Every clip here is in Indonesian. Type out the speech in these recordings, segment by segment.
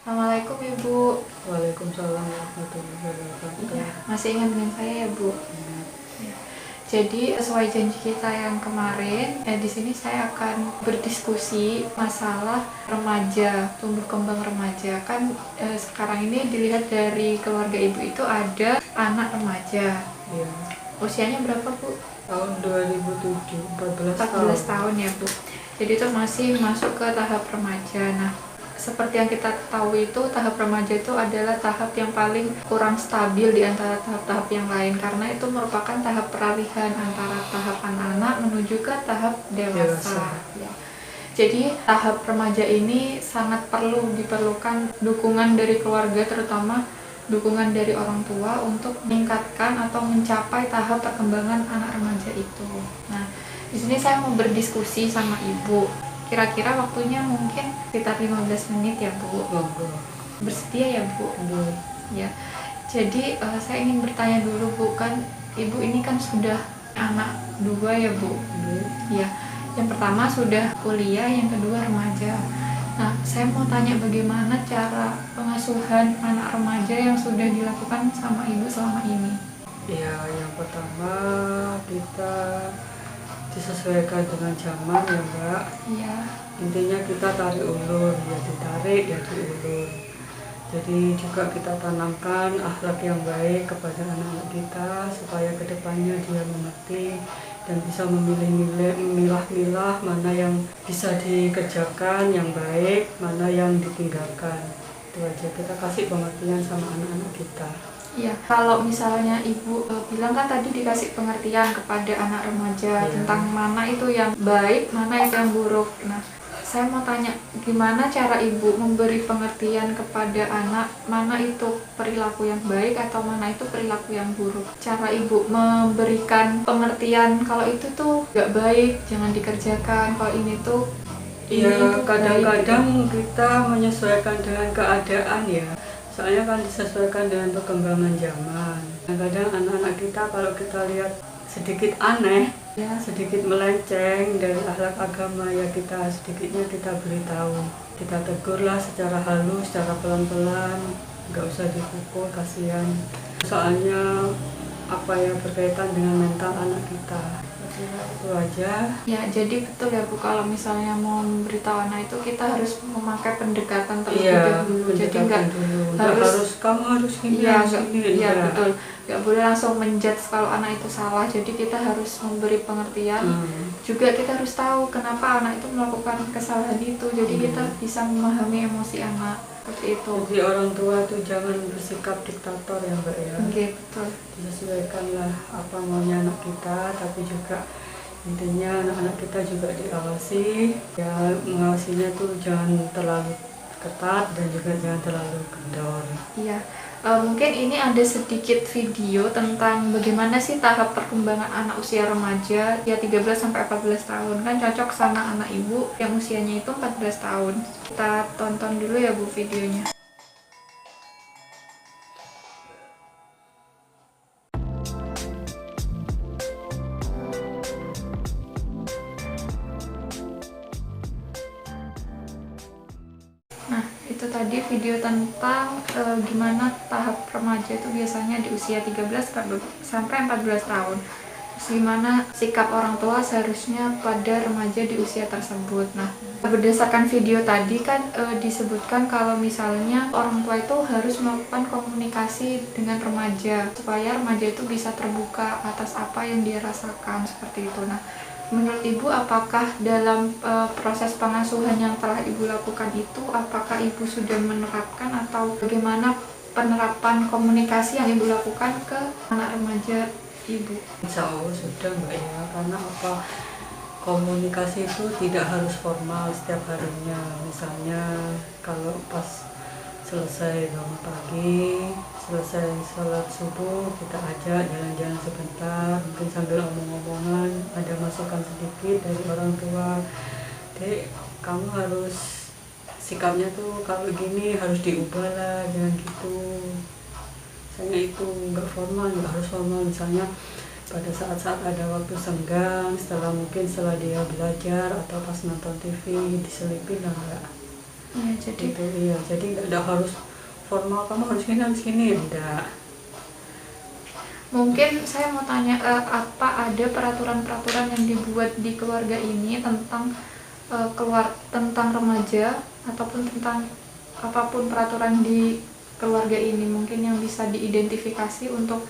Assalamualaikum Ibu. Waalaikumsalam warahmatullahi wabarakatuh. Ya, masih ingat dengan saya ya Bu? Ya. Ya. Jadi sesuai janji kita yang kemarin, di sini saya akan berdiskusi masalah remaja, tumbuh kembang remaja. Kan sekarang ini dilihat dari keluarga Ibu itu ada anak remaja. Ya. Usianya berapa Bu? Tahun 2007, 14 14 tahun. tahun ya Bu. Jadi itu masih masuk ke tahap remaja. Nah, seperti yang kita tahu itu tahap remaja itu adalah tahap yang paling kurang stabil di antara tahap-tahap yang lain karena itu merupakan tahap peralihan antara tahap anak-anak menuju ke tahap dewasa. Ya. Jadi tahap remaja ini sangat diperlukan dukungan dari keluarga, terutama dukungan dari orang tua untuk meningkatkan atau mencapai tahap perkembangan anak remaja itu. Nah, di sini saya mau berdiskusi sama Ibu. Kira-kira waktunya mungkin sekitar 15 menit ya Bu. Monggo. Bersedia ya Bu? Bu. Ya. Jadi saya ingin bertanya dulu Bu, kan Ibu ini kan sudah anak dua ya Bu? Bu. Ya. Yang pertama sudah kuliah, yang kedua remaja. Nah, saya mau tanya bagaimana cara pengasuhan anak remaja yang sudah dilakukan sama Ibu selama ini? Ya, yang pertama kita disesuaikan dengan zaman ya Mbak. Iya. Intinya kita tarik ulur, ya ditarik ya diulur. Jadi juga kita tanamkan akhlak yang baik kepada anak-anak kita supaya kedepannya dia mengerti dan bisa memilah-milah mana yang bisa dikerjakan yang baik, mana yang ditinggalkan. Itu aja, kita kasih pengertian sama anak-anak kita. Iya, kalau misalnya Ibu bilang kan tadi dikasih pengertian kepada anak remaja tentang mana itu yang baik, mana itu yang buruk. Nah, saya mau tanya, gimana cara Ibu memberi pengertian kepada anak mana itu perilaku yang baik atau mana itu perilaku yang buruk? Cara Ibu memberikan pengertian kalau itu tuh gak baik, jangan dikerjakan, kalau ini tuh ya kadang-kadang kita menyesuaikan dengan keadaan ya. Soalnya kan disesuaikan dengan perkembangan zaman. Kadang-kadang anak-anak kita kalau kita lihat sedikit aneh, ya sedikit melenceng dari akhlak agama, ya kita sedikitnya kita beritahu, kita tegurlah secara halus, secara pelan-pelan, nggak usah dipukul, kasihan. Soalnya apa yang berkaitan dengan mental anak kita. Itu aja. Ya, jadi betul ya Bu, kalau misalnya mau memberitahu anak itu kita harus memakai pendekatan terlebih dahulu. Jadi nggak harus kamu harus gini, iya, harus gini. Iya betul, nggak boleh langsung menjudge kalau anak itu salah. Jadi kita harus memberi pengertian. Juga kita harus tahu kenapa anak itu melakukan kesalahan itu. Jadi kita bisa memahami emosi anak seperti itu. Jadi orang tua tuh jangan bersikap diktator ya Mbak ya. Oke, betul. Disesuaikanlah apa maunya anak kita, tapi juga intinya anak-anak kita juga diawasi. Ya mengawasinya tuh jangan terlalu ketat dan juga jangan terlalu kendor. Iya. Mungkin ini ada sedikit video tentang bagaimana sih tahap perkembangan anak usia remaja ya 13-14 tahun, kan cocok sama anak Ibu yang usianya itu 14 tahun. Kita tonton dulu ya Bu videonya. Nah, itu tadi video tentang gimana tahap remaja itu biasanya di usia 13 sampai 14 tahun. Terus gimana sikap orang tua seharusnya pada remaja di usia tersebut. Nah, berdasarkan video tadi kan disebutkan kalau misalnya orang tua itu harus melakukan komunikasi dengan remaja supaya remaja itu bisa terbuka atas apa yang dia rasakan seperti itu. Nah, menurut Ibu, apakah dalam proses pengasuhan yang telah Ibu lakukan itu, apakah Ibu sudah menerapkan atau bagaimana penerapan komunikasi yang Ibu lakukan ke anak remaja Ibu? Insya Allah sudah Mbak ya, karena apa, komunikasi itu tidak harus formal setiap harinya. Misalnya kalau pas selesai bangun pagi, selesai sholat subuh, kita ajak jalan-jalan sebentar, mungkin sambil omong-omongan, ada masukan sedikit dari orang tua. Dek, kamu harus sikapnya tuh kalau gini harus diubah lah, jangan gitu. Misalnya itu nggak formal, nggak harus formal. Misalnya pada saat-saat ada waktu senggang, setelah dia belajar atau pas nonton TV, diselipin lah Mbak. Iya, jadi Gitu, iya. Jadi nggak harus formal, kamu harus gini, enggak. mungkin saya mau tanya, apa ada peraturan-peraturan yang dibuat di keluarga ini tentang tentang remaja ataupun tentang apapun peraturan di keluarga ini mungkin yang bisa diidentifikasi untuk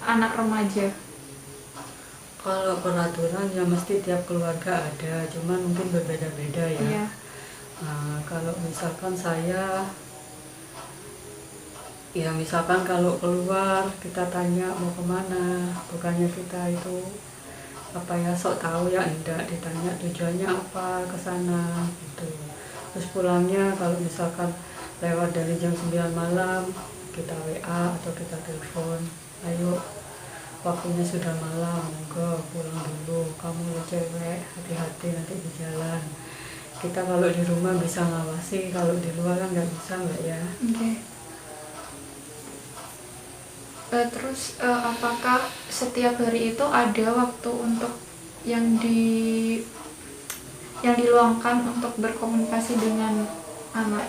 anak remaja? Kalau peraturan ya mesti tiap keluarga ada, cuman mungkin berbeda-beda ya. Iya. Nah, kalau misalkan saya, ya misalkan kalau keluar kita tanya mau kemana, bukannya kita itu apa ya sok tahu ya, enggak, ditanya tujuannya apa ke sana gitu. Terus pulangnya kalau misalkan lewat dari jam 9 malam kita WA atau kita telepon, ayo waktunya sudah malam, monggo pulang dulu, kamu lo cewek hati-hati nanti di jalan. Kita kalau di rumah bisa ngawasi, kalau di luar kan nggak bisa, mbak ya. Oke. Terus apakah setiap hari itu ada waktu untuk yang diluangkan untuk berkomunikasi dengan anak?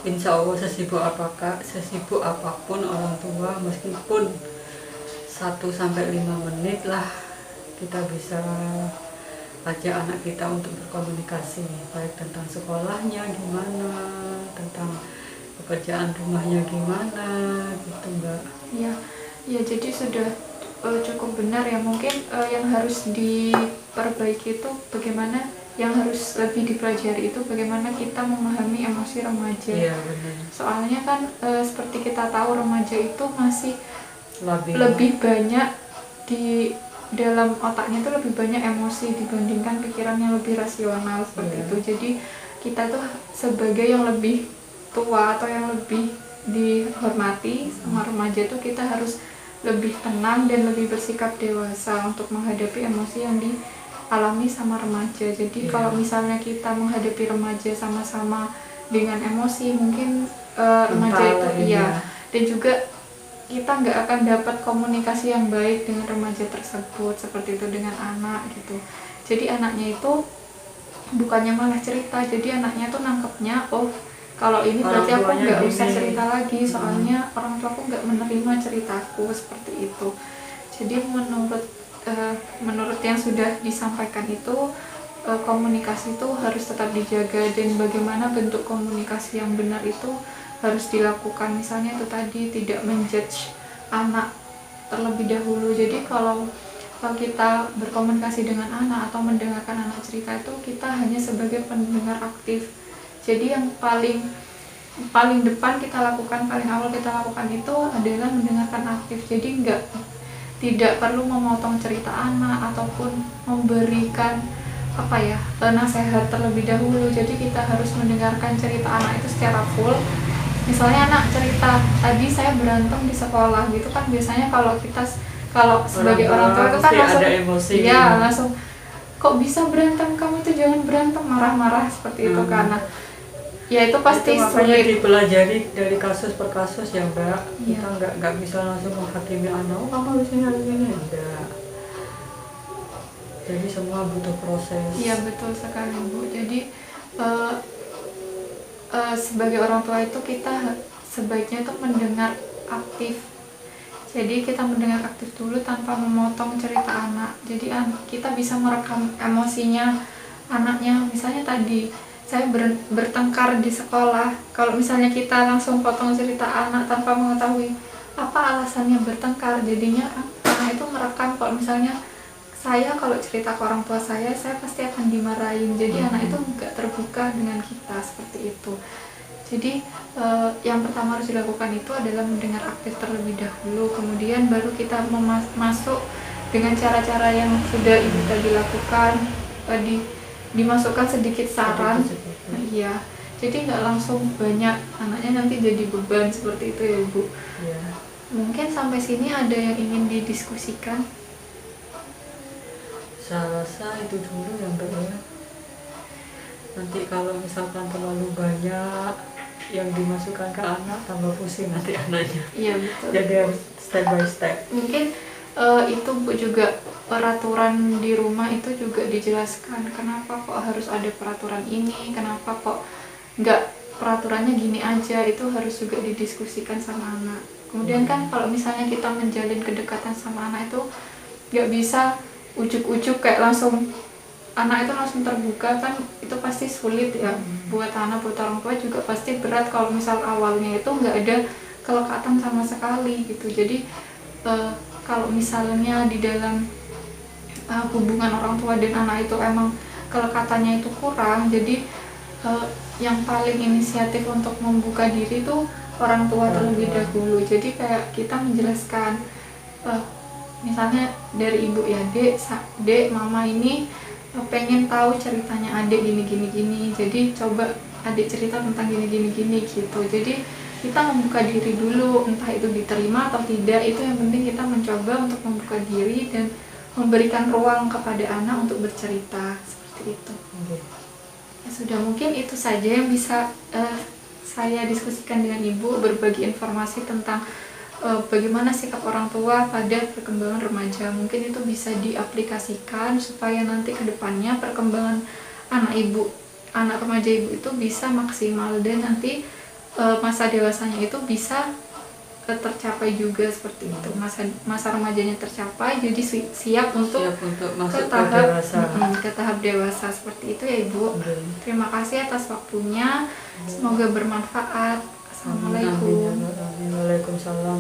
Insya Allah sesibuk apapun orang tua, meskipun 1-5 menit lah kita bisa ajak anak kita untuk berkomunikasi, baik tentang sekolahnya gimana, tentang pekerjaan rumahnya gimana gitu, mbak. Ya, ya, jadi sudah cukup benar ya. Mungkin yang harus diperbaiki itu bagaimana, yang harus lebih dipelajari itu bagaimana kita memahami emosi remaja. Iya, benar. Soalnya kan seperti kita tahu remaja itu masih Labil. lebih banyak di dalam otaknya itu lebih banyak emosi dibandingkan pikiran yang lebih rasional seperti Iya. itu. Jadi kita tuh sebagai yang lebih tua atau yang lebih dihormati sama remaja tuh kita harus lebih tenang dan lebih bersikap dewasa untuk menghadapi emosi yang dialami sama remaja. Jadi Iya. kalau misalnya kita menghadapi remaja sama-sama dengan emosi, mungkin remaja itu iya, dan juga kita nggak akan dapat komunikasi yang baik dengan remaja tersebut, seperti itu dengan anak gitu. Jadi anaknya itu bukannya malah cerita, jadi anaknya tuh nangkepnya, oh kalau ini berarti aku nggak usah cerita lagi, soalnya orang tuaku nggak menerima ceritaku, seperti itu. Jadi menurut yang sudah disampaikan itu, komunikasi itu harus tetap dijaga, dan bagaimana bentuk komunikasi yang benar itu harus dilakukan. Misalnya itu tadi, tidak menjudge anak terlebih dahulu. Jadi kalau kita berkomunikasi dengan anak atau mendengarkan anak cerita itu, kita hanya sebagai pendengar aktif. Jadi yang paling depan kita lakukan, paling awal kita lakukan itu adalah mendengarkan aktif. Jadi tidak perlu memotong cerita anak ataupun memberikan nasihat terlebih dahulu. Jadi kita harus mendengarkan cerita anak itu secara full. Misalnya anak cerita, tadi saya berantem di sekolah gitu kan, biasanya kalau sebagai orang tua itu kan langsung ada emosi. Ya, langsung kok bisa berantem, kamu itu jangan berantem, marah-marah seperti itu kan. Nah, ya itu pasti itu makanya sulit dipelajari dari kasus per kasus ya, mbak. Iya. Kita nggak bisa langsung menghakimi anak, oh kamu harusnya enggak. Jadi semua butuh proses. Iya, betul sekali, Bu. Jadi sebagai orang tua itu kita sebaiknya tuh mendengar aktif. Jadi kita mendengar aktif dulu tanpa memotong cerita anak. Jadi kita bisa merekam emosinya anaknya. Misalnya tadi saya bertengkar di sekolah. Kalau misalnya kita langsung potong cerita anak tanpa mengetahui apa alasannya bertengkar, jadinya anak itu merekam. Kalau misalnya saya kalau cerita ke orang tua saya pasti akan dimarahin. Jadi anak itu nggak terbuka dengan kita, seperti itu. Jadi yang pertama harus dilakukan itu adalah mendengar aktif terlebih dahulu, kemudian baru kita masuk dengan cara-cara yang sudah ibu tadi lakukan, dimasukkan sedikit saran. Iya, jadi nggak langsung banyak, anaknya nanti jadi beban, seperti itu ya, Bu. Ya. Mungkin sampai sini ada yang ingin didiskusikan? Saya rasa itu dulu yang ya. Nanti kalau misalkan terlalu banyak yang dimasukkan ke anak, tambah pusing nanti anaknya. Iya, betul. Jadi harus step by step. Mungkin itu Bu, juga peraturan di rumah itu juga dijelaskan kenapa kok harus ada peraturan ini, kenapa kok nggak peraturannya gini aja, itu harus juga didiskusikan sama anak. Kemudian kan kalau misalnya kita menjalin kedekatan sama anak itu nggak bisa ujuk-ujuk kayak langsung anak itu langsung terbuka, kan itu pasti sulit ya buat anak, buat orang tua juga pasti berat kalau misal awalnya itu nggak ada kelekatan sama sekali gitu. Jadi kalau misalnya di dalam hubungan orang tua dan anak itu emang kelekatannya itu kurang, jadi yang paling inisiatif untuk membuka diri itu orang tua terlebih dahulu. Jadi kayak kita menjelaskan, misalnya dari ibu ya, dek mama ini pengen tahu ceritanya adik gini, jadi coba adik cerita tentang gini gitu. Jadi kita membuka diri dulu, entah itu diterima atau tidak, itu yang penting kita mencoba untuk membuka diri dan memberikan ruang kepada anak untuk bercerita seperti itu. Ya sudah, mungkin itu saja yang bisa saya diskusikan dengan Ibu, berbagi informasi tentang bagaimana sikap orang tua pada perkembangan remaja. Mungkin itu bisa diaplikasikan supaya nanti ke depannya perkembangan anak remaja Ibu itu bisa maksimal dan nanti masa dewasanya itu bisa tercapai juga seperti itu. Masa remajanya tercapai, jadi siap untuk masuk ke tahap dewasa seperti itu ya Ibu. Terima kasih atas waktunya, semoga bermanfaat. Assalamualaikum. Waalaikumsalam.